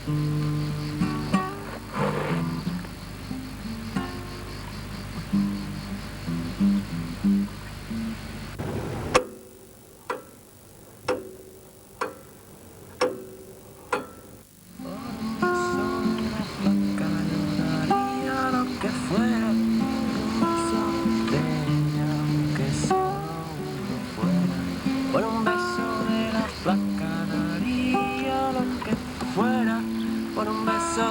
Por un beso de la flaca daría lo que fuera, por un beso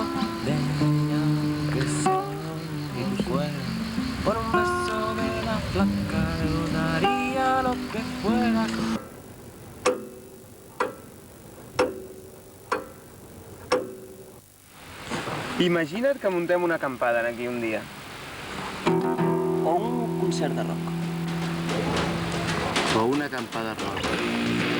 de ella que si fuera, por un beso de la flaca yo daría lo que fuera. Imagina't que muntem una acampada aquí un dia. O un concert de rock. O una acampada rosa.